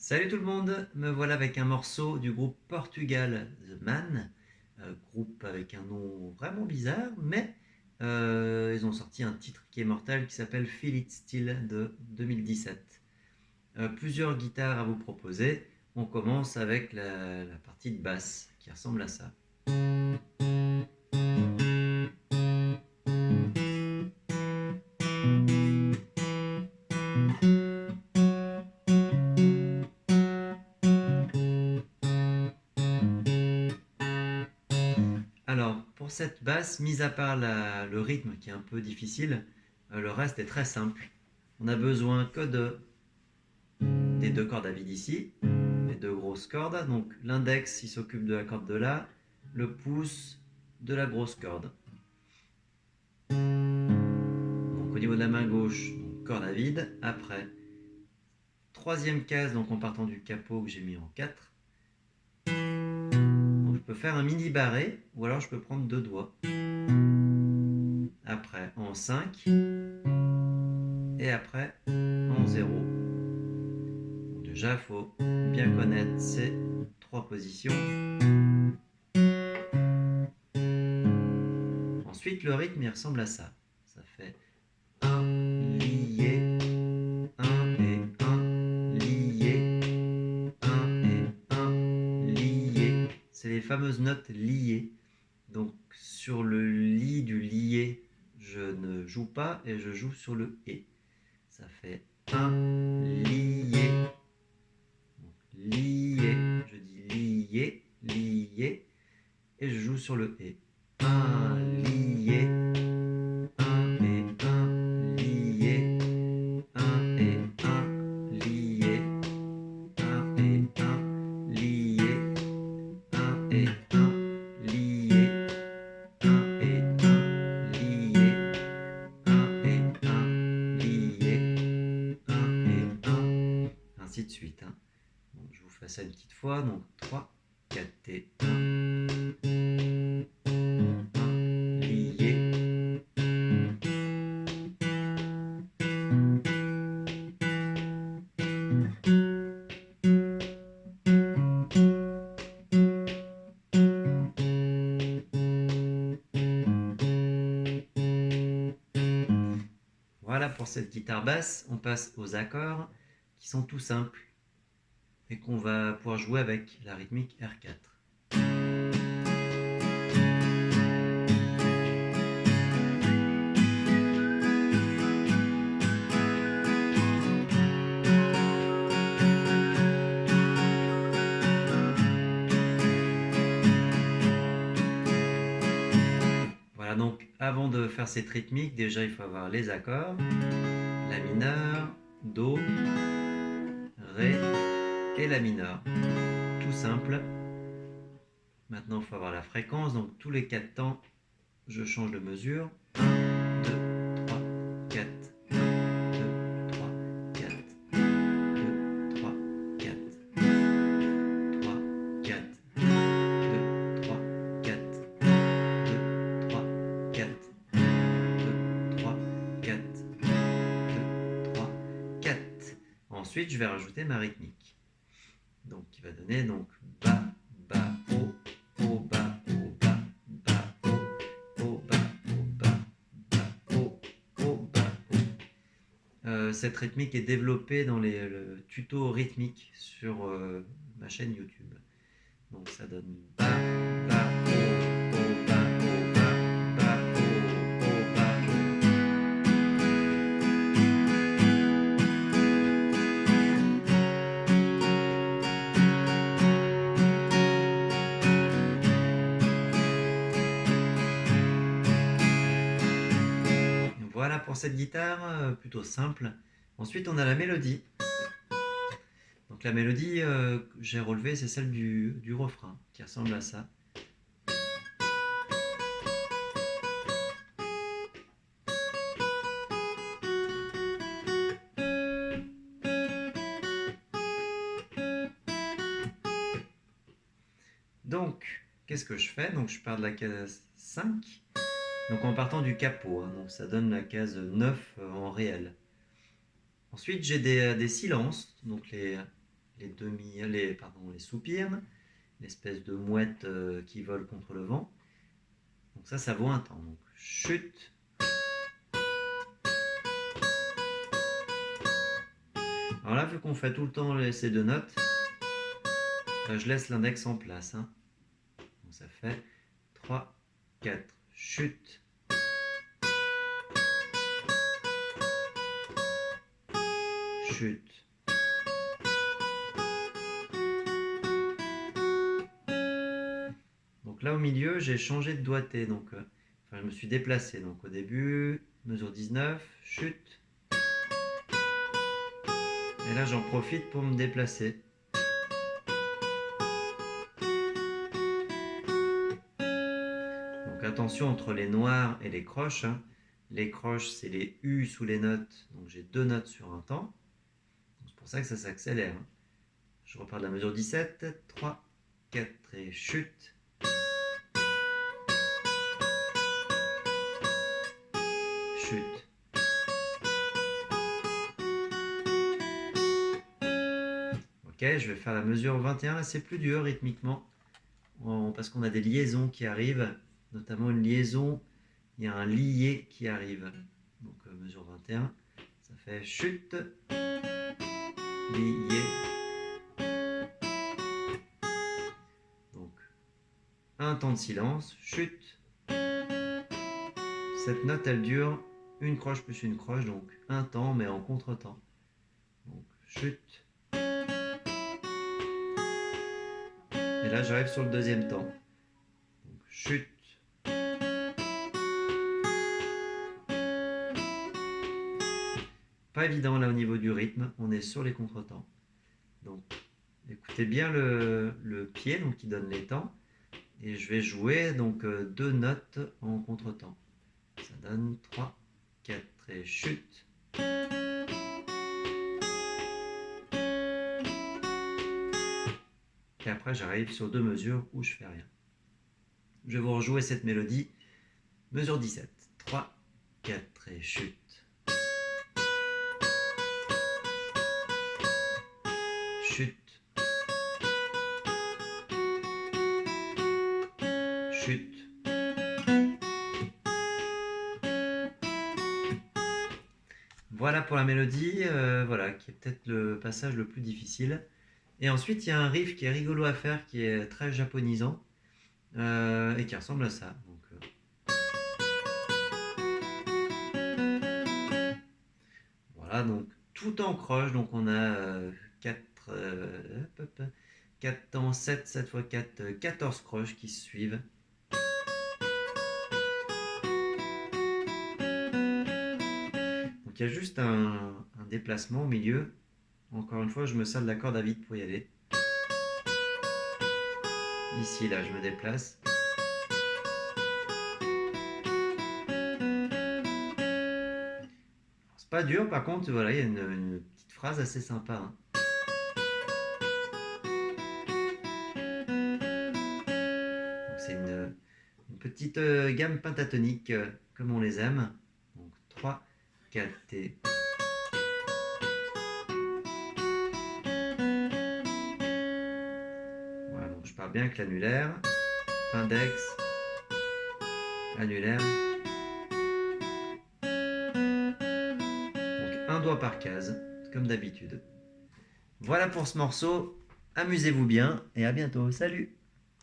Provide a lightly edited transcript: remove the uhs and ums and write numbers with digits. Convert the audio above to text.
Salut tout le monde, me voilà avec un morceau du groupe Portugal The Man, groupe avec un nom vraiment bizarre, mais ils ont sorti un titre qui est mortel qui s'appelle Feel It Still de 2017. Plusieurs guitares à vous proposer, on commence avec la partie de basse qui ressemble à ça. Alors, pour cette basse, mis à part le rythme qui est un peu difficile, le reste est très simple. On a besoin que des deux cordes à vide ici, les deux grosses cordes. Donc l'index il s'occupe de la corde de La, le pouce de la grosse corde. Donc au niveau de la main gauche, donc, corde à vide. Après, troisième case, donc en partant du capot que j'ai mis en 4. Donc je peux faire un mini barré ou alors je peux prendre deux doigts. Après en 5 et après en 0. Donc déjà, il faut bien connaître ces trois positions. Ensuite, le rythme il ressemble à ça. Ça fait 1 lié, 1 et 1 lié, 1 et 1 lié. C'est les fameuses notes liées. Donc sur le li du lié, je ne joue pas et je joue sur le et. Ça fait 1 lié. Donc, lié, je dis lié, lié et je joue sur le et. 1 lié, 1 et 1 lié, 1 et 1 lié, 1 et 1 lié, 1 et 1 lié, 1 et 1 lié, 1 et 1 lié, 1 et 1, ainsi de suite. Bon, je vous fais ça une petite fois, donc 3, 4 et 1 lié. Voilà pour cette guitare basse, on passe aux accords qui sont tout simples et qu'on va pouvoir jouer avec la rythmique R4. Voilà, donc avant de faire cette rythmique, déjà il faut avoir les accords, La mineur, Do, Ré et La mineur. Tout simple. Maintenant il faut avoir la fréquence, donc tous les 4 temps, je change de mesure. 1, 2, 3, 4. 1, 2, 3, 4. 2, 3, 4. 3, 4. 2, 3, 4. 2, 3, 4. 2, 3, 4. 2, 3, 4. Ensuite, je vais rajouter ma rythmique. Donc, qui va donner donc bas, bas, haut, haut, bas, bas, haut, haut, bas, haut, haut, bas, haut. Cette rythmique est développée dans le tuto rythmique sur ma chaîne YouTube. Donc ça donne bas, bas, haut, bas, bas, haut, bas, haut. Voilà pour cette guitare plutôt simple. Ensuite on a la mélodie. Donc la mélodie que j'ai relevée, c'est celle du refrain, qui ressemble à ça. Donc, qu'est-ce que je fais? Donc je pars de la case 5, donc en partant du capot, donc ça donne la case 9 en réel. Ensuite j'ai des silences, donc les soupirs, l'espèce de mouette qui vole contre le vent. Donc ça vaut un temps. Donc chut. Alors là, vu qu'on fait tout le temps ces deux notes, je laisse l'index en place. Hein. Donc ça fait 3, 4, chut. Chut. Donc là au milieu, j'ai changé de doigté. Donc, je me suis déplacé. Donc au début, mesure 19, chut. Et là, j'en profite pour me déplacer. Donc attention entre les noirs et les croches. Hein. Les croches, c'est les U sous les notes. Donc j'ai deux notes sur un temps. C'est pour ça que ça s'accélère. Hein. Je repars de la mesure 17. 3, 4 et chut. Chut. Ok, je vais faire la mesure 21. Là, c'est plus dur rythmiquement. Parce qu'on a des liaisons qui arrivent. Notamment une liaison. Il y a un lié qui arrive. Donc mesure 21. Ça fait chut. Lié. Donc, un temps de silence. Chut. Cette note, elle dure une croche plus une croche, donc un temps, mais en contre-temps. Donc, chut. Et là, j'arrive sur le deuxième temps. Donc, chut. Pas évident là au niveau du rythme, on est sur les contre-temps. Donc, écoutez bien le pied donc, qui donne les temps. Et je vais jouer donc deux notes en contre-temps. Ça donne 3, 4 et chut. Et après, j'arrive sur deux mesures où je fais rien. Je vais vous rejouer cette mélodie. Mesure 17. 3, 4 et chut. Chut. Chut. Voilà pour la mélodie, voilà, qui est peut-être le passage le plus difficile. Et ensuite, il y a un riff qui est rigolo à faire, qui est très japonisant, et qui ressemble à ça. Donc, voilà, donc tout en croche, donc on a 4 temps, 7 x 4, 14 croches qui se suivent. Donc il y a juste un déplacement au milieu. Encore une fois, je me sers de la corde à vide pour y aller. Ici, là, je me déplace. C'est pas dur, par contre, voilà, il y a une petite phrase assez sympa. Hein. C'est une petite gamme pentatonique comme on les aime. Donc 3, 4 et... Voilà, donc je pars bien avec l'annulaire, index, annulaire. Donc un doigt par case, comme d'habitude. Voilà pour ce morceau. Amusez-vous bien et à bientôt. Salut!